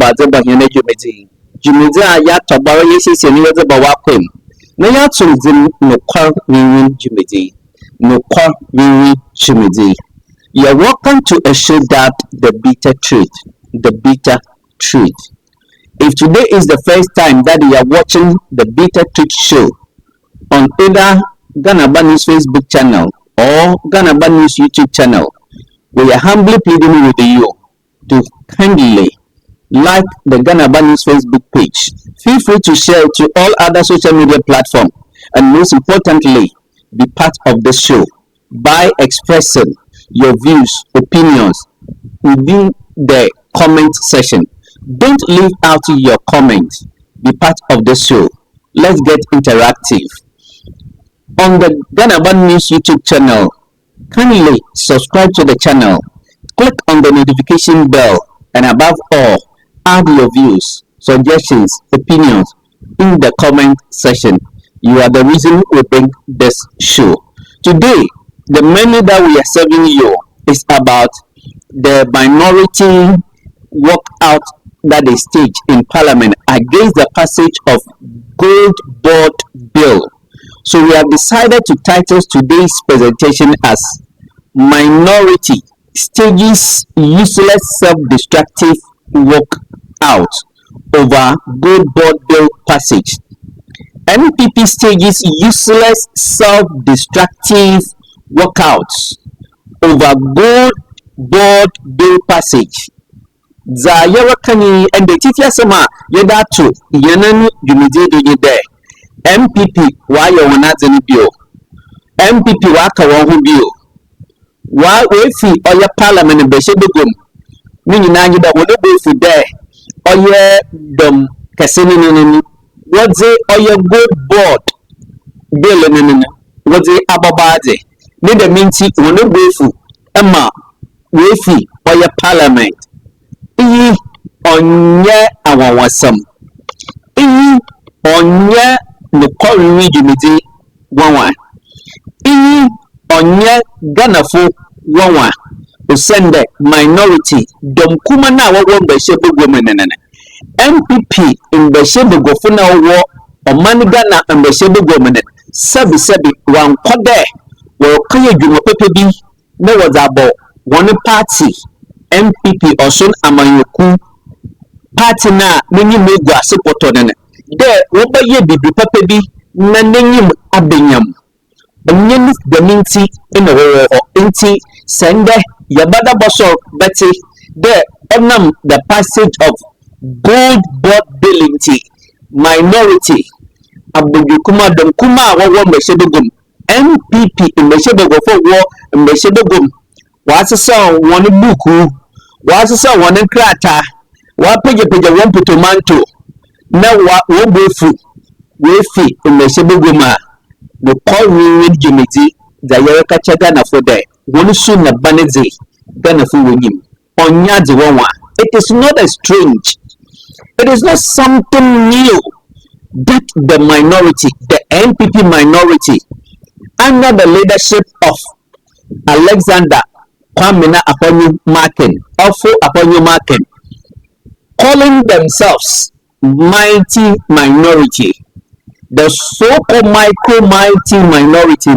Bazaba Yana Jumedi. Jumeda Yatabara Yesi Senior Bawakim. Nayatu Zim no car win Jumedi. No car win Jumedi. You are welcome to a show that the bitter truth. The bitter truth. If today is the first time that you are watching the Bitter Truth show on either Ghana News Facebook channel or Ghana News YouTube channel, we are humbly pleading with you to kindly like the Ghana News Facebook page. Feel free to share it to all other social media platforms, and most importantly, be part of the show by expressing your views, opinions within the comment section. Don't leave out your comments. Be part of the show. Let's get interactive. On the Ghana News YouTube channel, kindly subscribe to the channel. Click on the notification bell, and above all, add your views, suggestions, opinions in the comment section. You are the reason we bring this show. Today, the menu that we are serving you is about the minority walkout that they staged in Parliament against the passage of Gold Board Bill. So we have decided to title today's presentation as Minority Stages Useless Self-Destructive Walkout over Gold Board Bill Passage. NPP stages useless self-destructive walkouts over Gold Board Bill Passage. Za yarakani and the teacher sama yadatu yanani jumidi de MPP wa yawanazini bio MPP wa kawahu bio wa wefi oya parliament beshebegum nini nanyi da wodo befi de oya dom kasini nini waze oya Gold Board bill nini waze ababaze ni de minti wodo befi ama wefi oya parliament iyi onye awawasam iyi onye nukori jumidi wawa iyi onye ganafo wawa usende minority domkuma na wawo mbeshebe gwomenene MPP mbeshebe gwofuna wo omani Ghana mbeshebe gwomenene sebi wankode wo kanye dwuma pepe bi na wazabo one party MPP Osun Amanyoku party na nini megu asipoto nene de woba ye bibi papa bi na nanyim abenyam onye the minti ina wo enti sende yabada boso beti de onam the passage of Gold Board Bill minority abudukuma dom kuma wo meshebegum MPP meshebego fo wo meshebegum wasisa woni buku wasisa woni krata wa peje won tomato na wa wobefu wefi meshebeguma the call we jimiti da yere kacha Ghana for there woni su na baneze Ghana for wenyim onya de wonwa. It is not a strange, it is not something new that the minority, the NPP minority under the leadership of Alexander Kwamena Afenyo-Markin, calling themselves mighty minority, the so-called mighty minority,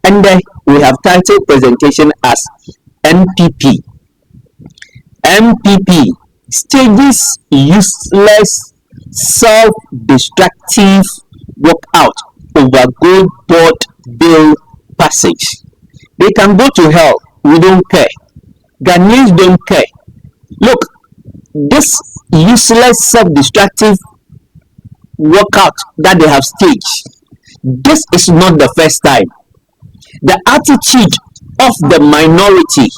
and then we have titled presentation as NPP stages useless self-destructive walkout over Gold Board Bill passage. They can go to hell. We don't care. Ghanaians don't care. Look, this useless self-destructive walkout that they have staged, this is not the first time. The attitude of the minority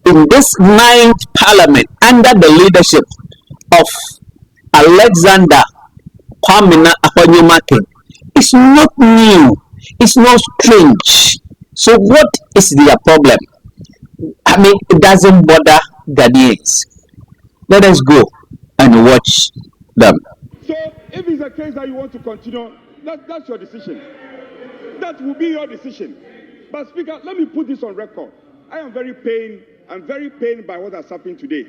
in this 9th parliament under the leadership of Alexander Kwamena Afenyo-Markin is not new. It's not strange. So what is their problem? I mean, it doesn't bother Ghanaians. Let us go and watch them. So if it's a case that you want to continue, that's your decision. That will be your decision. But Speaker, let me put this on record. I am very pained. I'm very pained by what has happened today.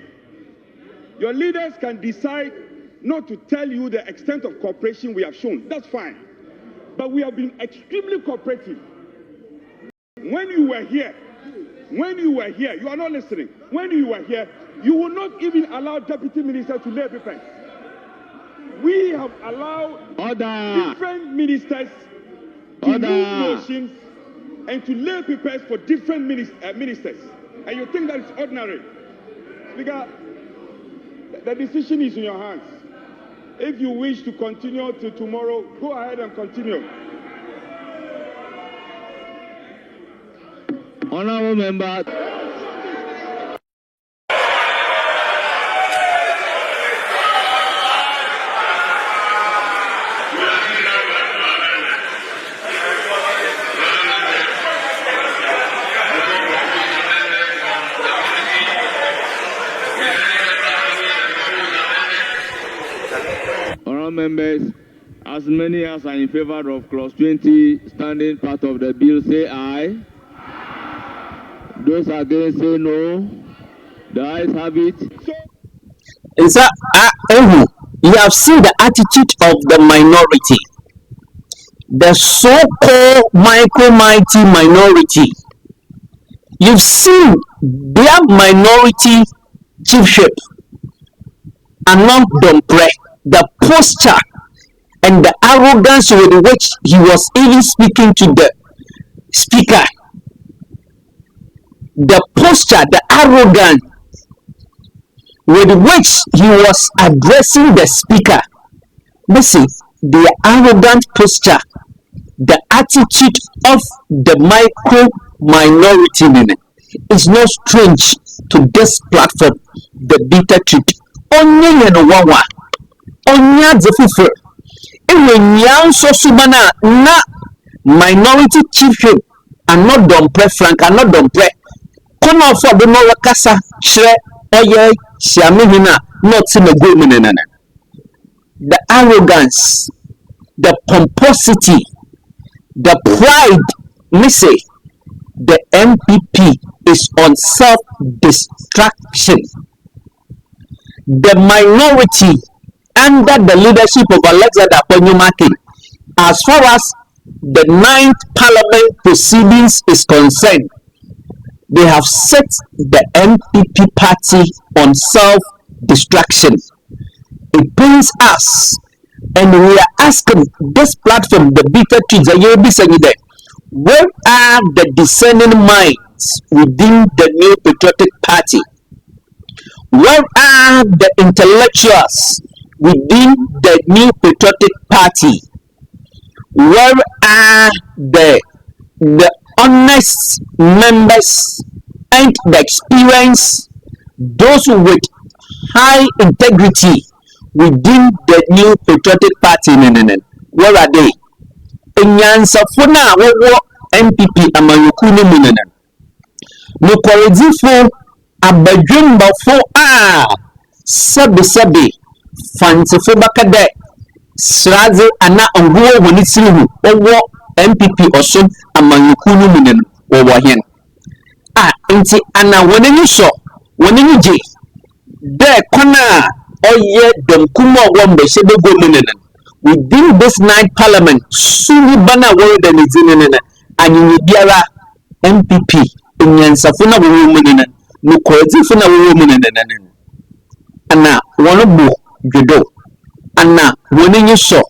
Your leaders can decide not to tell you the extent of cooperation we have shown. That's fine. But we have been extremely cooperative. When you were here, you are not listening. When you were here, you will not even allow deputy ministers to lay papers. We have allowed different ministers to use motions and to lay papers for different ministers. And you think that it's ordinary. Speaker, the decision is in your hands. If you wish to continue to tomorrow, go ahead and continue. Honorable members. Honorable members, as many as are in favor of clause 20, standing part of the bill, say aye. Those against say no. The ayes have it. You have seen the attitude of the minority, the so-called micro-mighty minority. You've seen their minority chiefship, Anam Dompre, the posture and the arrogance with which he was even speaking to the speaker. The posture, the arrogance with which he was addressing the speaker. Listen, the arrogant posture, the attitude of the micro minority is not strange to this platform, the bitter truth. Onye no wawa, onya zefufu. Ewe nyanso subana na minority chiefship and not Dompre Frank and not Dompre. Kono for the no wakasa shre oye shiamihina not in the go. The arrogance, the pomposity, the pride, me say, the MPP is on self-destruction. The minority under the leadership of Alexander Kwamena Afenyo-Markin, as far as the 9th Parliament proceedings is concerned, they have set the MPP party on self-destruction. It pains us, and we are asking this platform, the bitter truth, where are the discerning minds within the new patriotic party? Where are the intellectuals within the new patriotic party? Where are the honest members and the experience, those with high integrity within the new patriotic party? Where are they? Inyansafuna wo MPP amayukuni munene. Mukwaredifo abadwembafo sabi fansifo bakade sraze ana onguwo woni sirihu owo MPP osun amayukuni munene wo hen. Nti ana woneni so woneni je de kona oye domkumo wombe shebego munene. Within this 9th Parliament, suni bana word and izinene and biara MPP inyansafuna womenene mukozifuna womenene ana wonobu judo ana woninyi so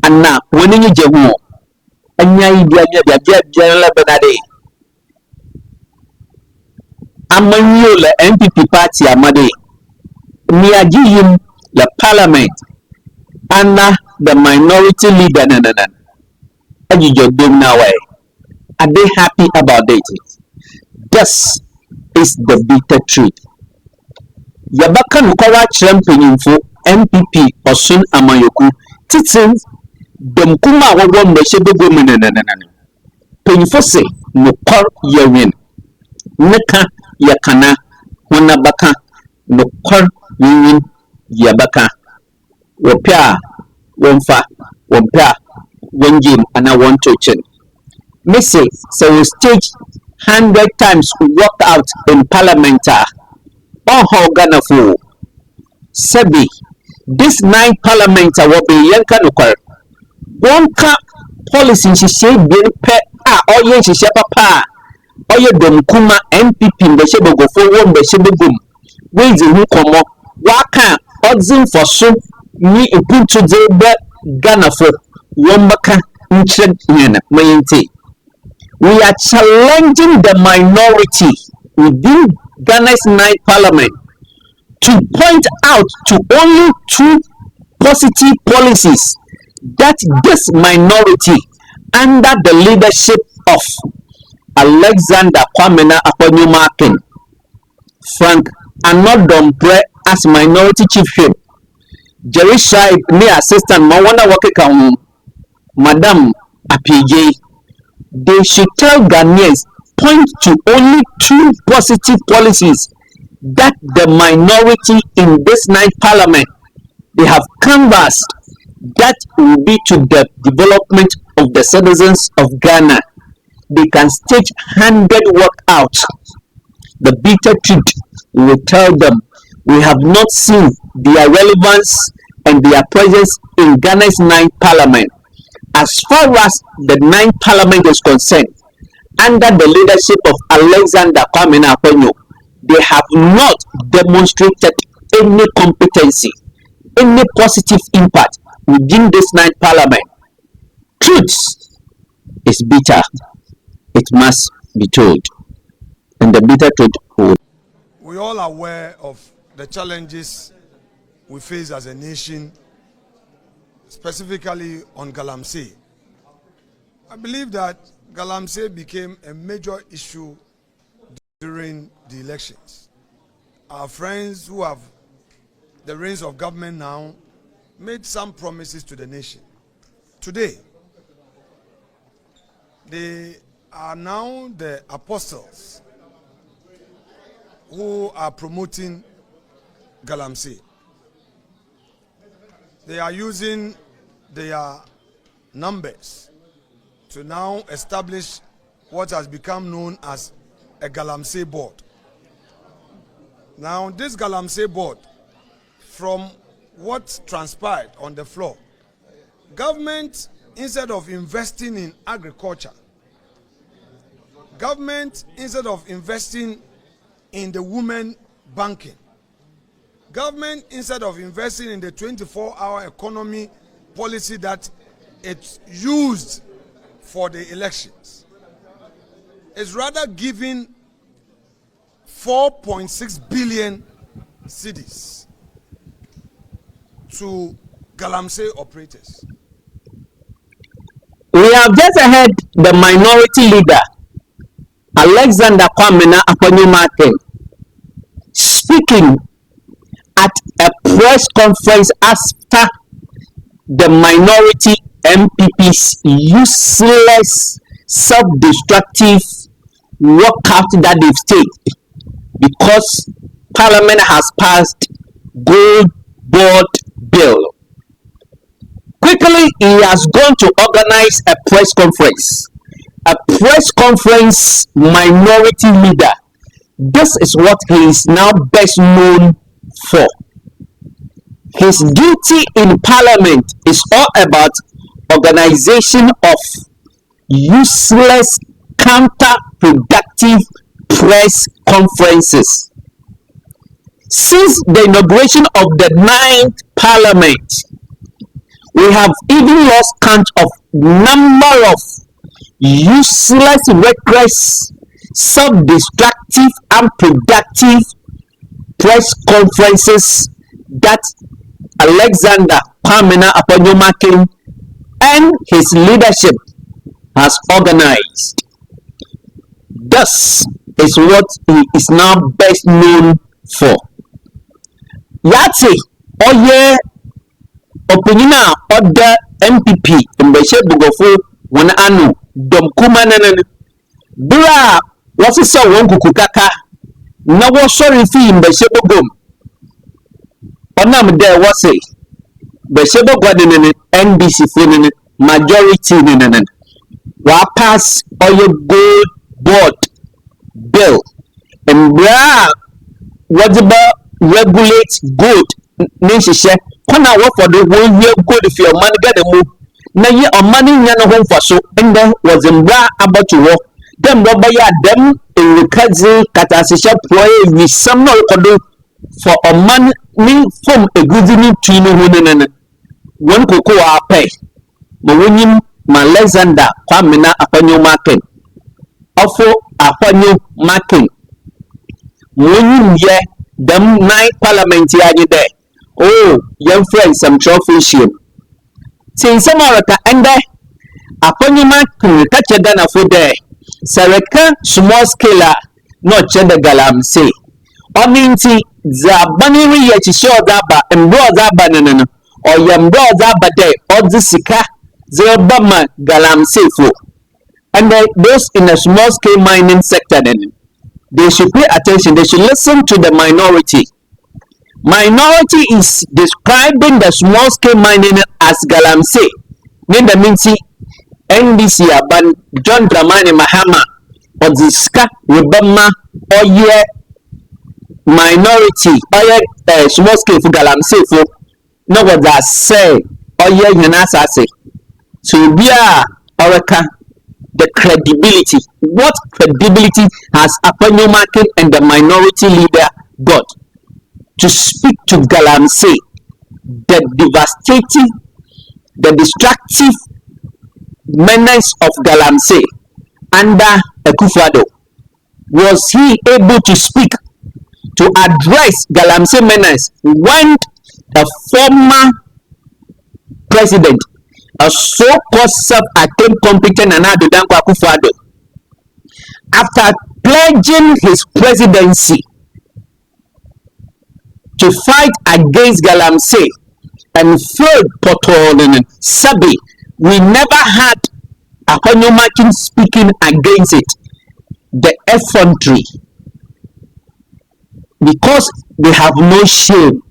ana woninyi jehu anya idia bia la benade amanyo le MPP party amade miajiyim le Parliament ana the minority leader are they happy about it? This is the bitter truth. Yabaka nukawa champion MPP Osun Amayoku titin domkuma wawo mbeshebe penifo se nukor yewin neka yakana wanabaka nukor yewin yabaka wopia wonfa wonpa wonjim ana wonchochin. Me say so we stage 100 times walk out in Parliament. Oh how Ghana fool. Sebi, this 9 parliament will be yanka nukar. Wonka policy she say bien pe oye she papa oye dom kuma NPP mbeshebo go forward mbeshebo gum. Wezi hu komo waka odzin for so ni ipuntu debe Ghana for wombaka nchred nyena mayente. We are challenging the minority within Ghana's 9th parliament to point out to only 2 positive policies that this minority under the leadership of Alexander Kwamena Afenyo-Markin, Frank Anodombre as minority chief whip, Jerry Shaib me assistant Mawana Wakeka Madam APJ, they should tell Ghanaians point to only 2 positive policies that the minority in this 9th parliament they have canvassed that will be to the development of the citizens of Ghana. They can stage 100 work out. The bitter truth will tell them we have not seen their relevance and their presence in Ghana's 9th parliament. As far as the 9th parliament is concerned, under the leadership of Alexander Kwamena Afenyo, they have not demonstrated any competency, any positive impact within this 9th parliament. Truth is bitter. It must be told. And the bitter truth will. We all are aware of the challenges we face as a nation, specifically on Galamsey. I believe that Galamsey became a major issue during the elections. Our friends who have the reins of government now made some promises to the nation. Today, they are now the apostles who are promoting Galamsey. They are using their numbers to now establish what has become known as a Galamsey board. Now, this Galamsey board, from what transpired on the floor, government, instead of investing in agriculture, government, instead of investing in the women banking, government, instead of investing in the 24-hour economy policy that it's used for the elections, is rather giving 4.6 billion cedis to Galamsey operators. We have just heard the minority leader, Alexander Kwamena Afenyo-Markin, speaking at a press conference after the minority MPP's useless, self-destructive walkout that they've staged because Parliament has passed Gold Board Bill. Quickly, he has gone to organize a press conference. A press conference minority leader. This is what he is now best known for. His duty in Parliament is all about organization of useless, counterproductive press conferences. Since the inauguration of the 9th Parliament, we have even lost count of number of useless, reckless, self-destructive, unproductive press conferences that Alexander Kwamena Afenyo-Markin and his leadership has organized. This is what he is now best known for. Yati oye opinion other MPP mbeshe bugofo wana anu dom kuma nanan bra wasi sa wonkuku kaka na wo sorry fi mbeshe bugom onam there wasi mbeshe bugwadene NBC fo majority nanan wa pass oye Gold Board Bill and bra whatever regulate gold nhyehyɛ kwan a wɔfa do wɔhia gold fi ɔman Ghana mu na yɛ ɔman nya no ho mfaso ndɛ wɔdze mbra abɔto hɔ dɛ mbra bɛyɛ adam ewikadze katasehyɛ proe wisam na ɔkɔdo for ɔman ne fom egudzi ne tui no ho ne wɔn koko wɔ apɛ ma wɔnyim ma Alexander Kwamena Afenyo-Markin ɔfo Afenyo-Markin wɔnyim yɛ dɛm nine Parliamentary anye dɛ young friends some trophy shame since some of the ende Afenyo-Markin catch a Ghana for there Sareka small scale not check the galamsey ominti za baniri ye chi show daba and bro daba no or yam bro daba there or the sika zero bama galamsey for and those in a small scale mining sector then they should pay attention, they should listen to the minority. Minority is describing the small scale mining as galamsey. Nenda minti NDC aban John Dramani Mahama or the ska Rebama or ye minority or ye small scale for galamsey for no what that say or ye yanasa say. So we are oraka the credibility. What credibility has Afenyo-Markin and the minority leader got to speak to galamsey, the devastating, the destructive menace of galamsey under Akufo-Addo? Was he able to speak to address galamsey menace when a former president, a so-called self-acclaimed competent Nana-Addo Dankwa Akufo-Addo, after pledging his presidency to fight against galamsey and failed Portolan Sabi, we never had Afenyo-Markin speaking against it. The effrontery, because they have no shame.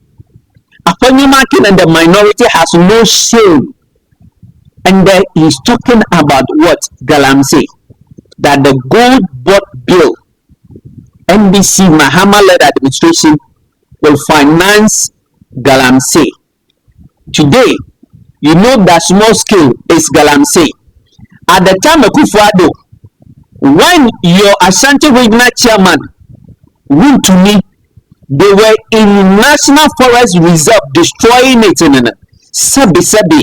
Afenyo-Markin and the minority has no shame. And then he's talking about what? Galamsey. That the gold bought bill, NBC Mahama-led administration will finance galamsey. Today, you know that small scale is galamsey. At the time of Akufo-Addo, when your Ashanti regional chairman went to me, they were in National Forest Reserve destroying it. Sabi.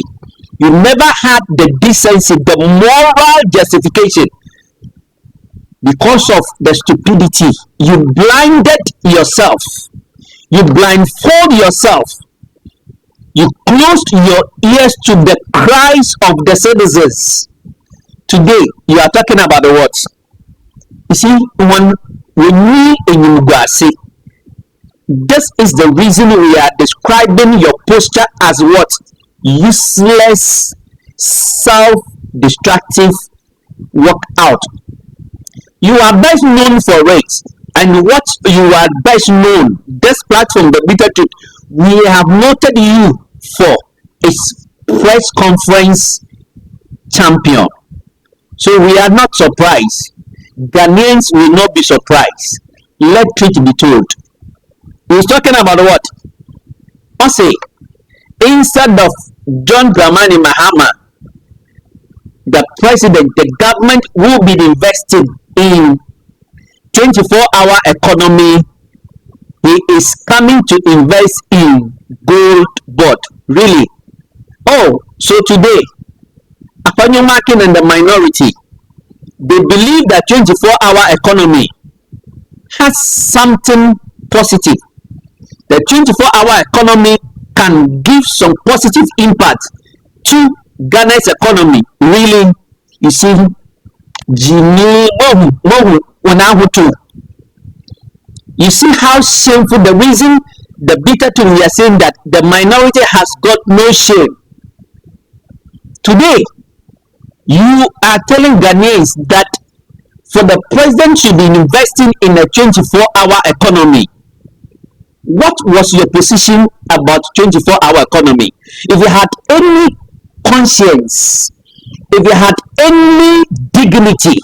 You never had the decency, the moral justification. Because of the stupidity, you blinded yourself. You blindfold yourself. You closed your ears to the cries of the citizens. Today, you are talking about the words. You see, when we in Ugasi, this is the reason we are describing your posture as what? Useless, self-destructive workout. You are best known for it, and what you are best known, this platform, the Bitter Truth, we have noted you for is press conference champion. So we are not surprised. Ghanaians will not be surprised. Let truth be told. He's talking about what? I say, instead of John Dramani Mahama, the president, the government will be invested in 24-hour economy. He is coming to invest in gold board. Really? Oh, so today, Afenyo-Markin and the minority, they believe that 24-hour economy has something positive. The 24-hour economy can give some positive impact to Ghana's economy. Really, you see, you see how shameful the reason the bitter to we are saying that the minority has got no shame. Today, you are telling Ghanaians that for the president should be investing in a 24-hour economy. What was your position about 24-hour economy? If you had any conscience, if you had any dignity,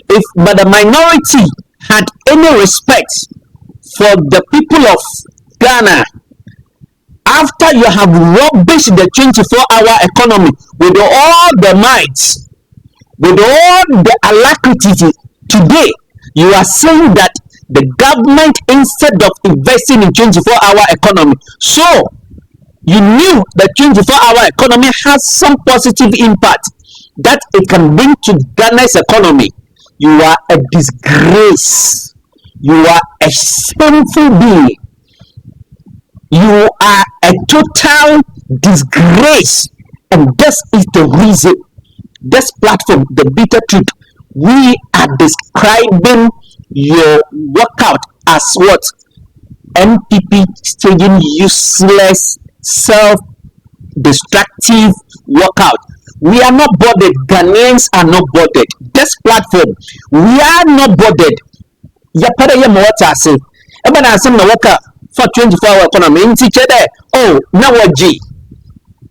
but the minority had any respect for the people of Ghana, After you have rubbished the 24-hour economy with all the might, with all the alacrity, today you are saying that the government, instead of investing in 24-hour economy, so you knew the 24-hour economy has some positive impact that it can bring to Ghana's economy. You are a disgrace. You are a shameful being. You are a total disgrace. And this is the reason, this platform, the bitter truth, we are describing your workout as what? MPP staging useless, self-destructive workout. We are not bothered. Ghanaians are not bothered. This platform, we are not bothered. Yapara ya mwata ase. Eba na asem na waka for 24-hour economy. Inti chede, oh, na waji.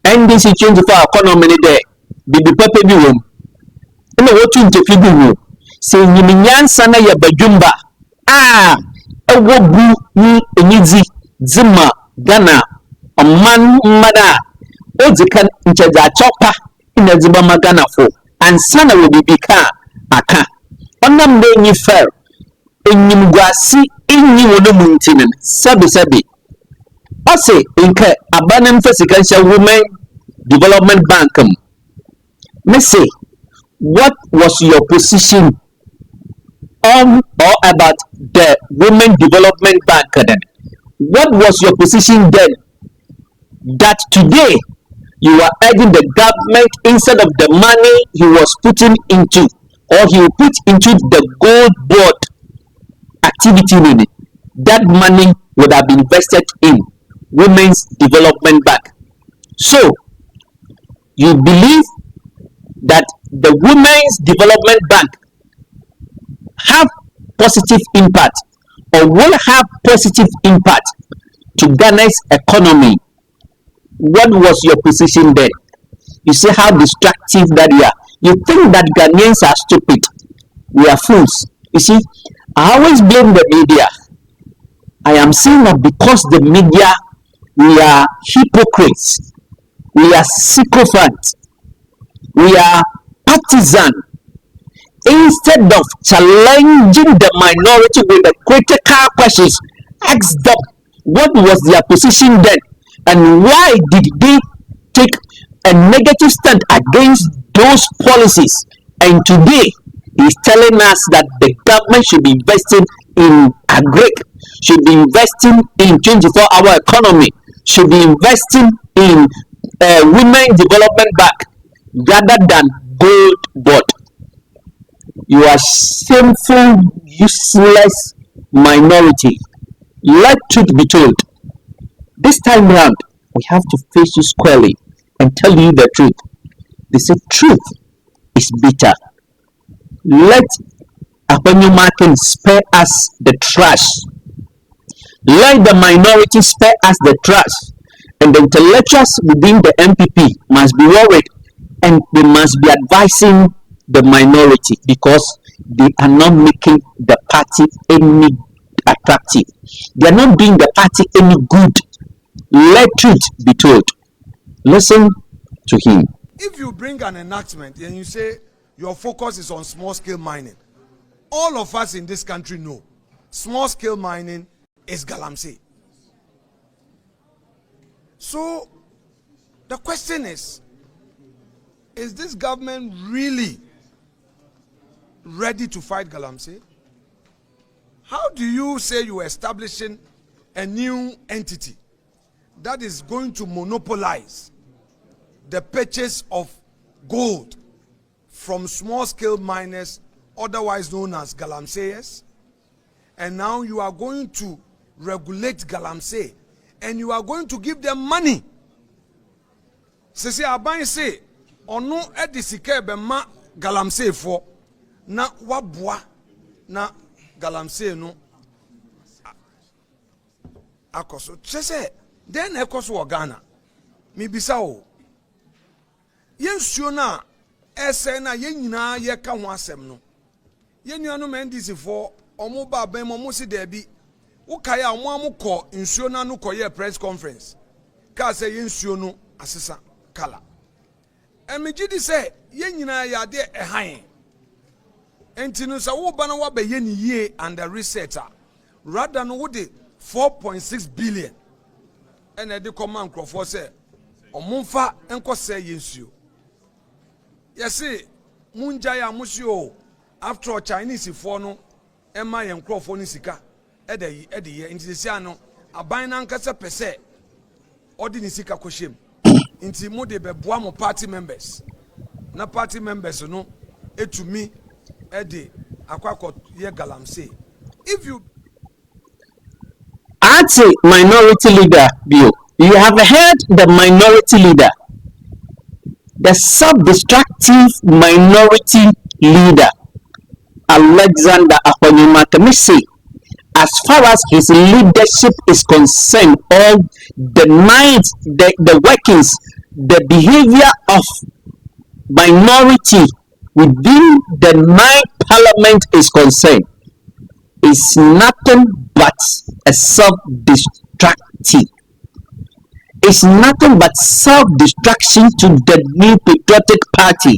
NDC 24-hour economy ni de. Bibi pepe biwom. Ina wotu ntefi biwom. Se nyiminyansa na ya bajumba. Ewogu ni enyizi. Zima, Ghana, Oman Mada. Ozikan nchaja chopa. Ina ziba magana fo. Ansana wabibika aka. Onam de nyi fair. Enyimguasi inyi wono muntinen sabi ose inke abanem fasikansha women development bank me say, what was your position on or about the women development bank then? What was your position then that today you are urging the government, instead of the money he was putting into, or he will put into the gold board activity in it, that money would have been invested in women's development bank? So you believe that the women's development bank have positive impact or will have positive impact to Ghana's economy? What was your position then? You see how destructive that you are. You think that Ghanaians are stupid. We are fools. You see, I always blame the media. I am saying that because the media, we are hypocrites, we are sycophants, we are partisan. Instead of challenging the minority with the critical questions, ask them what was their position then and why did they take a negative stand against those policies. And today he's telling us that the government should be investing in agri, should be investing in 24-hour economy, should be investing in women development bank rather than gold board. You are shameful, useless minority. Let truth be told. This time round, we have to face you squarely and tell you the truth. They say truth is bitter. Let Afenyo-Markin spare us the trash. Let the minority spare us the trash. And the intellectuals within the MPP must be worried and they must be advising the minority because they are not making the party any attractive. They are not doing the party any good. Let truth be told. Listen to him. If you bring an enactment and you say your focus is on small scale mining, all of us in this country know small scale mining is galamsey. So the question is this government really ready to fight galamsey? How do you say you are establishing a new entity that is going to monopolize the purchase of gold from small-scale miners, otherwise known as galamseyers, and now you are going to regulate galamsey, and you are going to give them money? Sisi aban say, ono edisike bema galamsey for na wabwa na galamsey no akoso. Chese then ekoso Ghana. Mi bisa o. Yensuo na ese na yenyina ye ka ho asem no. Yenuanu mendisi for omo ba ban mo si da bi. Wo kai a omo amukọ nsuo na no koye press conference. ka sɛ yɛnsuo no asesa kala ɛmegye di sɛ yɛn nyinaa yɛ adeɛ ɛhan enti no sɛ woba na wabɛyɛ ne yie under research a rather no wode 4.6 billion ɛna ɛde kɔma nkurɔfoɔ sɛ ɔmomfa nkɔsɛ yɛnsuo yɛse mungyae a mosuo after all Chinese foɔ no ɛma yɛn nkurɔfoɔ no sika ɛde yɛ nti sɛ ano aban na nkasa pɛ sɛ ɔde ne sika kɔhyɛm nti mo de bɛboa mo party members na party members no etumi ɛde akwakɔ yɛ galamsey if you Ati minority leader Bio, you have heard the minority leader, the self-destructive minority leader Alexander Kwamena Afenyo-Markin. As far as his leadership is concerned, all the minds, the workings, the behavior of minority within the 9th parliament is concerned, is nothing but a self-destructive. It's nothing but self-destruction to the new patriotic party.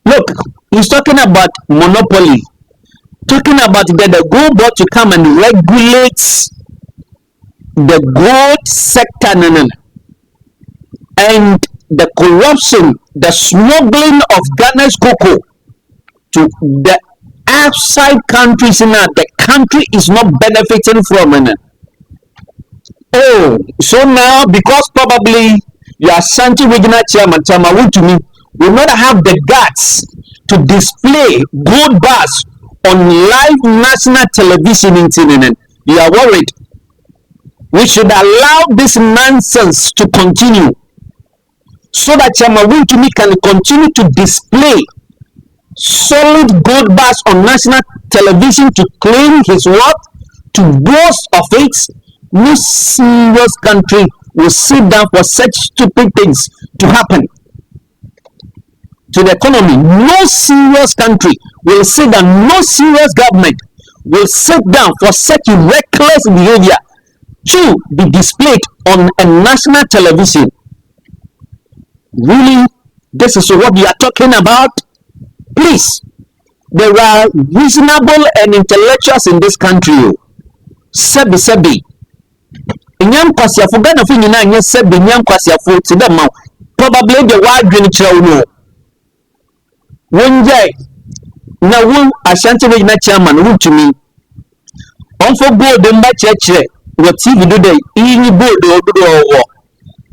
Look, he's talking about monopoly, talking about the gold board to come and regulate the gold sector and the corruption, the smuggling of Ghana's cocoa to the outside countries. Now the country is not benefiting from it. Oh, so now because probably your Ashanti regional chairman Chamawutumi will not have the guts to display gold bars on live national television internet, you are worried. We should allow this nonsense to continue so that Chamawutumi can continue to display solid gold bars on national television to claim his worth, to boast of it. No serious country will sit down for such stupid things to happen to the economy. No serious country will sit down, no serious government will sit down for such reckless behavior to be displayed on a national television. Really, this is what we are talking about? Please, there are reasonable and intellectuals in this country. Sebi. Inyam kwasiafo Ghana fi nyina anye sebi inyam kwasiafo ti dem ma probably the wide dream kyerɛ no wonjai na won Ashanti regional chairman wuntumi onfo gold mba kyerɛkyerɛ what TV do dey iyi board ododo owo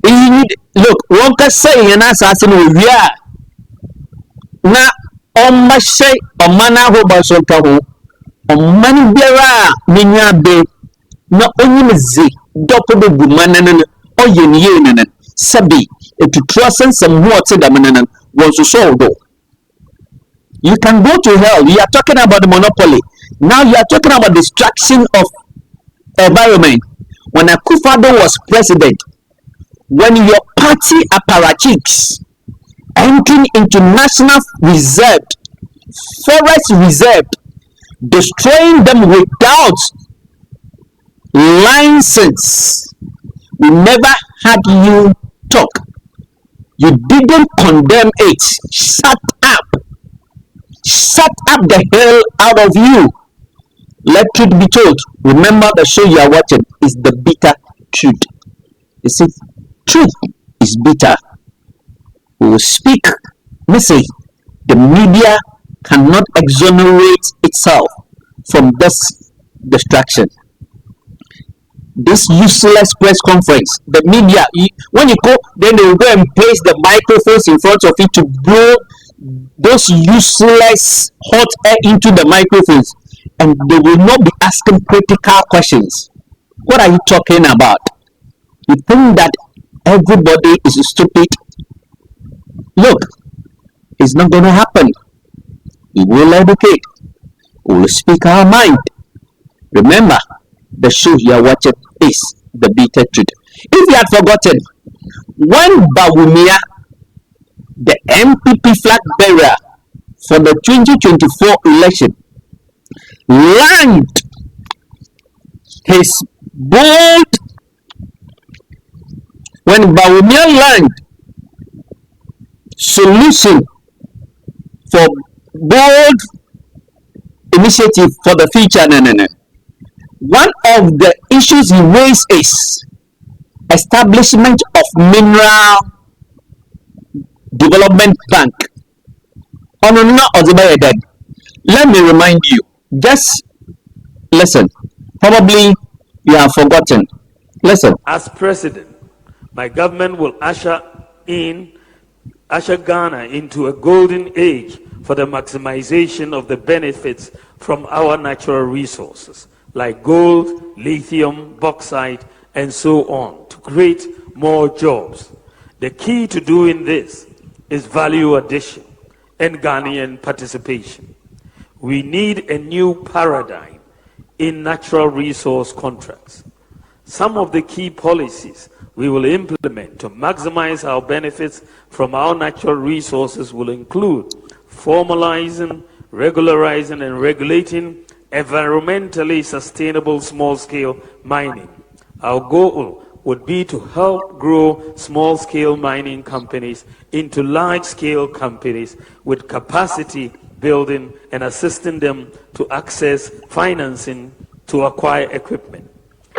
iyi look won ka say yan asase no wia na omahye omana ho basonta ho omani biara menya be na onyimze dopo be gumanana oyeniye nana sabi etutrosen some what da manana won so do. You can go to hell. You are talking about the monopoly. Now you are talking about destruction of environment. When Akufo-Addo was president, when your party apparatchiks entering into national reserve, forest reserve, destroying them without license, we never had you talk. You didn't condemn it. Shut up. Shut up the hell out of you. Let truth be told. Remember, the show you are watching is the bitter truth. You see, truth is bitter. We will speak message. The media cannot exonerate itself from this distraction. This useless press conference, the media, when you go, then they will go and place the microphones in front of it to blow those useless hot air into the microphones, and they will not be asking critical questions. What are you talking about? You think that everybody is stupid? Look, it's not going to happen. We will educate. We will speak our mind. Remember, the show you are watching is the bitter truth. If you had forgotten, when Bawumia, the MPP flag bearer for the 2024 election, launched his bold When Bawumia learned solution for bold initiative for the future, one of the issues he raised is establishment of mineral development bank. Let me remind you, just listen. Probably you have forgotten. Listen. As president, my government will usher Ghana into a golden age for the maximization of the benefits from our natural resources like gold, lithium, bauxite, and so on, to create more jobs. The key to doing this is value addition and Ghanaian participation. We need a new paradigm in natural resource contracts. Some of the key policies we will implement to maximize our benefits from our natural resources will include formalizing, regularizing, and regulating environmentally sustainable small-scale mining. Our goal would be to help grow small-scale mining companies into large-scale companies with capacity building and assisting them to access financing to acquire equipment.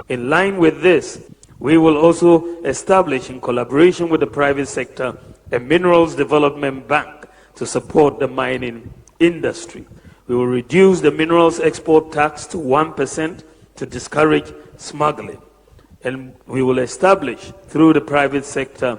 In line with this, we will also establish, in collaboration with the private sector, a minerals development bank to support the mining industry. We will reduce the minerals export tax to 1% to discourage smuggling. And we will establish, through the private sector,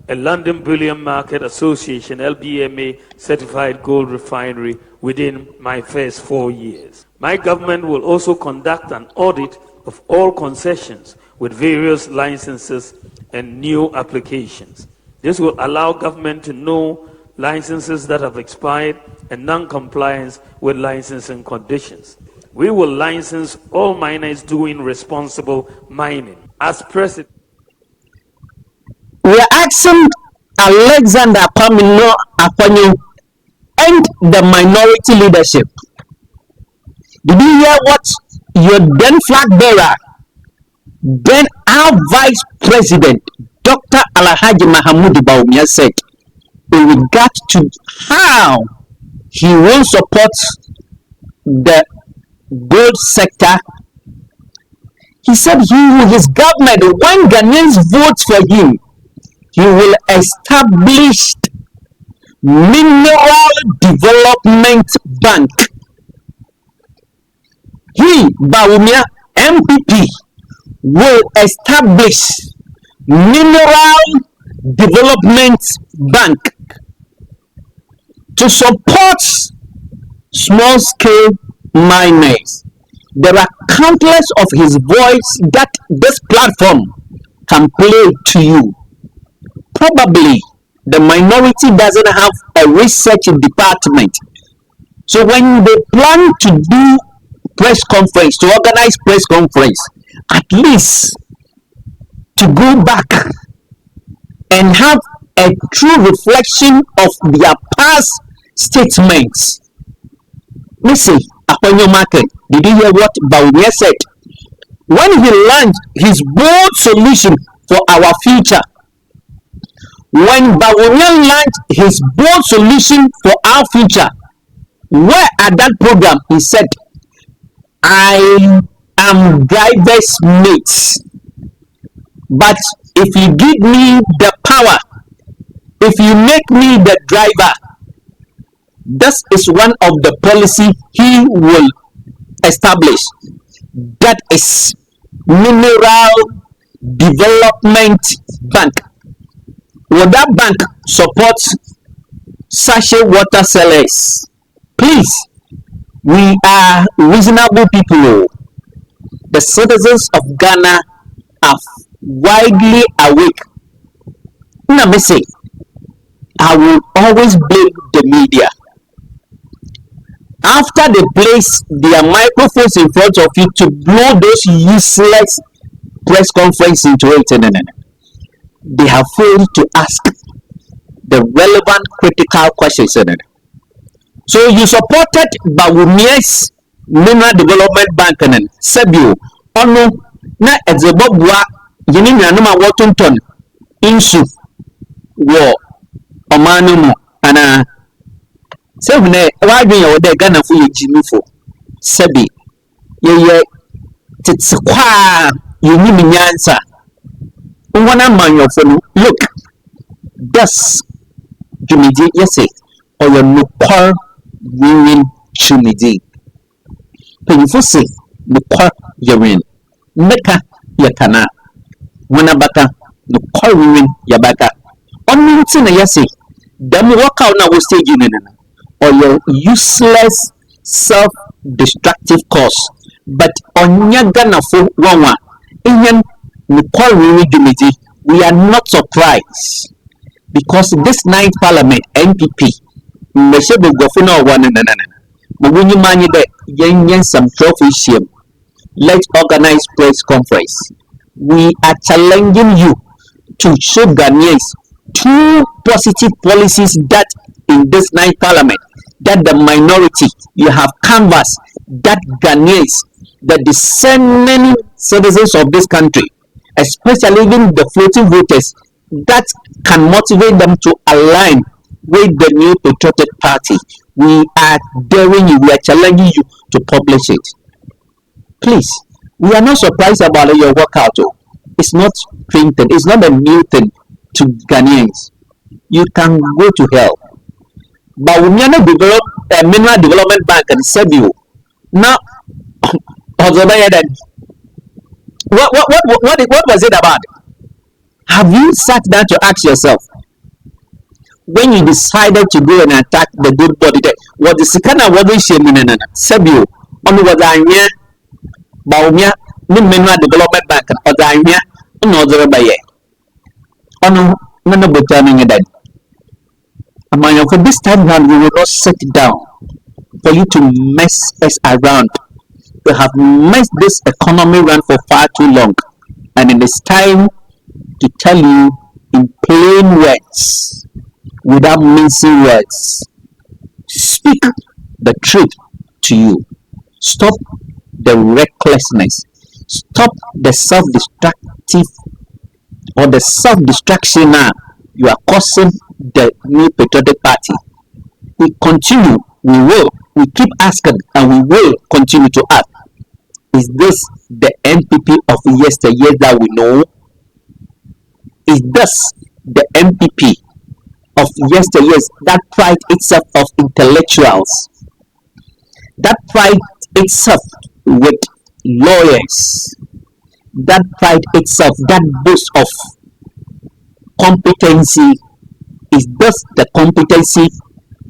a London Bullion Market Association, LBMA, certified gold refinery within my first 4 years. My government will also conduct an audit of all concessions with various licenses and new applications. This will allow government to know licenses that have expired and non-compliance with licensing conditions. We will license all miners doing responsible mining. As president, we are asking Alexander Kwamena Afenyo and the minority leadership. Did you hear what your then flag bearer, then our vice president, Dr. Alhaji Mahamudu Bawumia, said in regard to how he will support the gold sector? He said his government, when Ghanaians vote for him, he will establish mineral development bank. He, Bawumia, MPP, will establish mineral development bank to support small-scale miners. There are countless of his voice that this platform can play to you. Probably the minority doesn't have a research department. So when they plan to do press conference, to organize press conference, at least to go back and have a true reflection of their past statements. Missy Afenyo-Markin, did you hear what Bawumia said? When he launched his bold solution for our future, when Bawumia launched his bold solution for our future, where at that program he said, I am driver's mate, but if you give me the power, if you make me the driver, this is one of the policy he will establish. That is mineral development bank. Will that bank support sachet water sellers? Please, we are reasonable people. The citizens of Ghana are widely awake. Let me say, I will always blame the media. After they place their microphones in front of you to blow those useless press conferences into it, they have failed to ask the relevant critical questions. So you supported Bawumia's Mineral Development Bank and Sebio Ono na Ezebobwa Yini Nanuma Washington insu wɔ ɔman no mu anaa sɛ hune wadwen yɛ wɔ dɛ Ghanafo yɛ gyimifo sɛbi yɛyɛ tete kwaa yɛnim nyansa wɔn amanyɔfo no look das dwumadi yɛsɛ ɔyɛ nokɔr winwin dwumadi mpanyinfo se nokɔr yɛwin mmeka yɛkana wɔn abaka nokɔr winwin yɛbaka ɔno nti na yɛsɛ dɛm wɔkaw na wɔ stage no no ɔyɛ useless self-destructive cause but ɔnyɛ Ghanafo wɔn a ɛnyɛ nokɔr winwin dwumadi we are not surprised because this ninth parliament NPP mmɛhyɛ bagufo na ɔwɔ no na wɔnyi manyi dɛ yɛnyɛ nsɛmtwerɛfo ahyia mu. Let's organize press conference. We are challenging you to show Ghanaians two positive policies that in this ninth parliament that the minority you have canvassed that Ghanaians, the discerning citizens of this country, especially even the floating voters, that can motivate them to align with the new patriotic party. We are daring you, we are challenging you to publish it. Please, we are not surprised about your workout. It's not printed, it's not a new thing to Ghanaians. You can go to hell. But we are not develop a mineral development bank and save you. Now, what was it about? Have you sat down to ask yourself when you decided to go and attack the good body there? What is the kind of what we say? Sebio only was I here, Baumia, the mineral development bank, or I here, another by ye. Oh no, none of the turning it. For this time round, we will not sit down for you to mess us around. We have messed this economy run for far too long, and it is time to tell you in plain words, without mincing words. Speak the truth to you. Stop the recklessness. Stop the self-destructive or the self-destruction now you are causing the new patriotic party. We continue, we keep asking and we will continue to ask. Is this the NPP of yesteryear that we know? Is this the NPP of yesteryears that pride itself of intellectuals, that pride itself with lawyers, that pride itself, that boast of competency? Is this the competency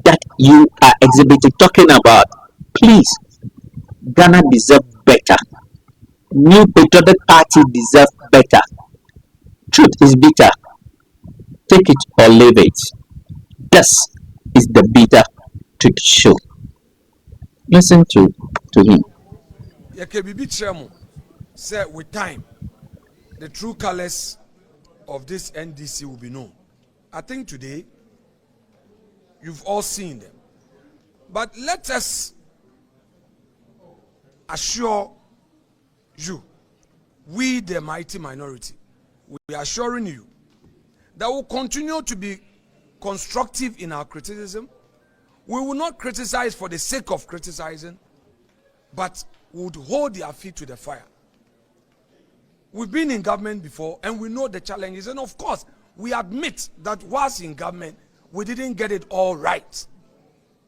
that you are exhibiting, talking about? Please, Ghana deserves better. New patriotic party deserves better. Truth is bitter. Take it or leave it. This is the bitter truth show. Listen to him. Say with time, the true colors of this NDC will be known. I think today you've all seen them. But let us assure you, we the mighty minority, we are assuring you that we'll continue to be constructive in our criticism. We will not criticize for the sake of criticizing, but we would hold their feet to the fire. We've been in government before and we know the challenges, and of course we admit that whilst in government we didn't get it all right.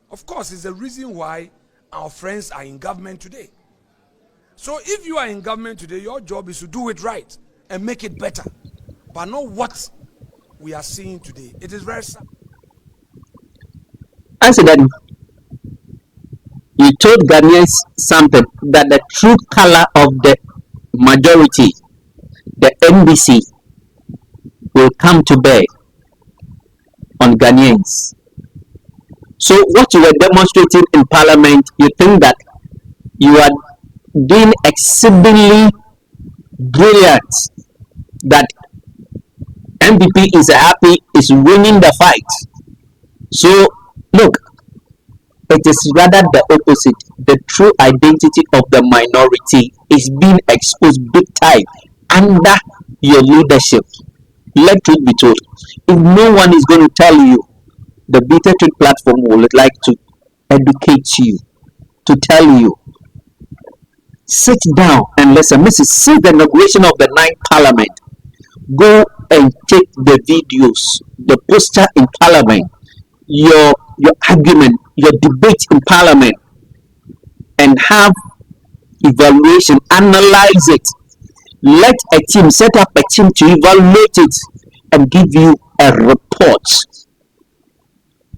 Of course, it's the reason why our friends are in government today. So if you are in government today, your job is to do it right and make it better, but not what we are seeing today. It is very sad. Answer that. You told Ghanaians something, that the true color of the majority, the NDC, will come to bear on Ghanaians. So what you were demonstrating in Parliament, you think that you are doing exceedingly brilliant, that NPP is happy, is winning the fight. So look, it is rather the opposite. The true identity of the minority is being exposed big time under your leadership. Let truth be told. If no one is going to tell you, the Bitter Truth platform would like to educate you, to tell you. Sit down and listen. Since the inauguration of the 9th Parliament, go and take the videos, the poster in Parliament, your argument, your debate in Parliament, and have evaluation, analyze it. Let a team set up a team to evaluate it and give you a report.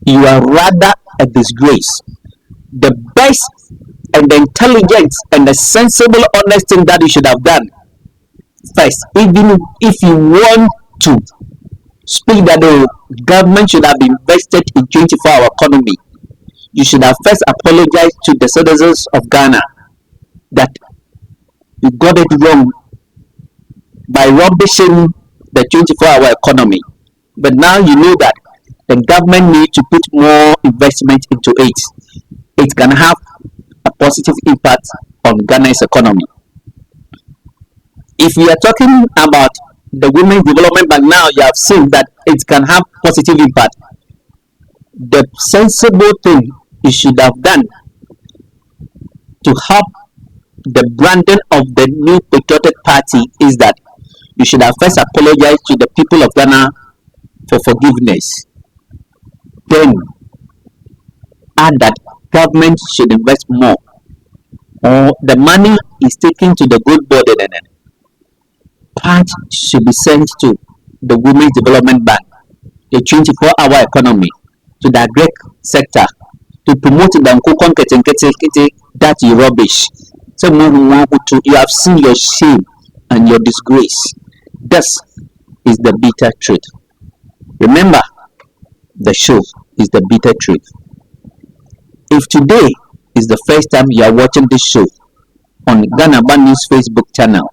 You are rather a disgrace. The best and the intelligent and the sensible, honest thing that you should have done first, even if you want to speak that the government should have invested in 24-hour economy, you should have first apologized to the citizens of Ghana that you got it wrong by rubbishing the 24-hour economy. But now you know that the government needs to put more investment into it. It can have a positive impact on Ghana's economy. If we are talking about the Women's Development Bank now, you have seen that it can have positive impact. The sensible thing you should have done to help the branding of the new patriotic party is that you should have first apologized to the people of Ghana for forgiveness. Then add that government should invest more, or the money is taken to the good body and part should be sent to the Women's Development Bank, the 24-hour economy, to the agri sector, to promote the dirty rubbish. So you have seen your shame and your disgrace. This is the bitter truth. Remember, the show is the bitter truth. If today is the first time you are watching this show on Ghana Bad News Facebook channel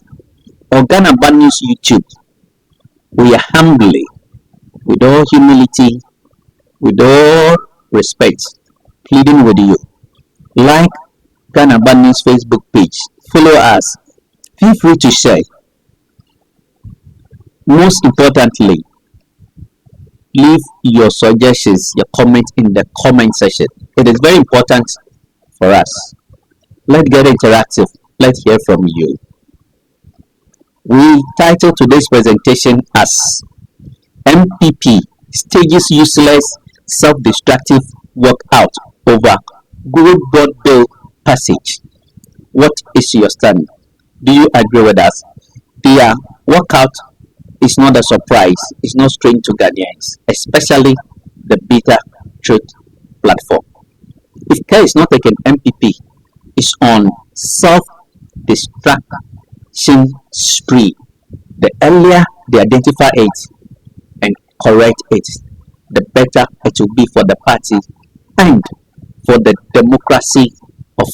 or Ghana Bad News YouTube, we are humbly, with all humility, with all respect, pleading with you, like Ghana Bad News Facebook page, follow us, feel free to share. Most importantly, leave your suggestions, your comments in the comment section. It is very important for us. Let's get interactive. Let's hear from you. We titled today's presentation as MPP stages useless self-destructive walkout over Gold Board Bill passage. What is your stand? Do you agree with us? Their walkout is not a surprise. It's not strange to Ghanaians, especially the Bitter Truth platform. If care is not taken, MPP is on self-destruction spree. The earlier they identify it and correct it, the better it will be for the party and for the democracy of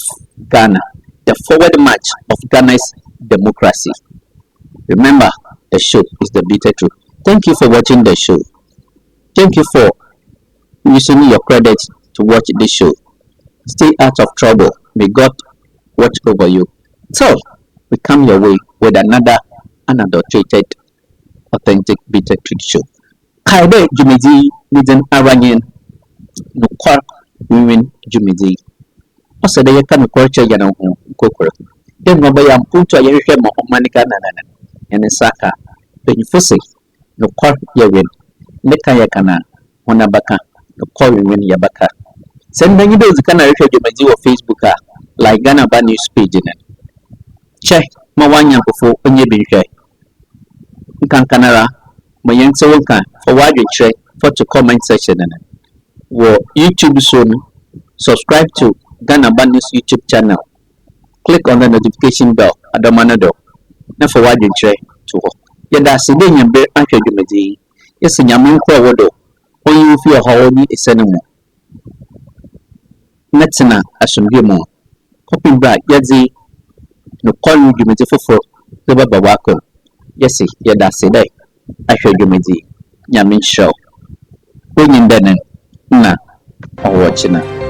Ghana, the forward march of Ghana's democracy. Remember, the show is the Bitter Truth. Thank you for watching the show. Thank you for using your credit to watch this show. Stay out of trouble. May God watch over you. So, we come your way with another unadulterated, authentic Bitter Truth show. Kaide Jumedi Niden Aranyen Nukwa Women Jumedi. Also, they can culture Yana Kokoro. Then Nobaya Mputo Yerishema Omanika Nana and Saka. When you say Nukwa Yawin, Neka Yakana, Honabaka, Nukwa Women Yabaka. Send many those can I refer Jumedi or Facebook like Ghana Bad News page in it. Check Mawanya before when you be shy. You can Canara, my young soul can forward your check for the comment section in it. Well, YouTube soon. Subscribe to Ghana Bad News YouTube channel. Click on the notification bell at the manado. Now forward your check to her. Yada Sidin and Bear Anchor Jumedi. Yes, in Yamin Kwawado. When you feel how only is anymore. Netsana Ashumimo. Copy back, Yazi. No call you Jumedi for the Babawako. Yes, Yada Sidai. Anchor Jumedi. Yamin show. When you done, na, or watching.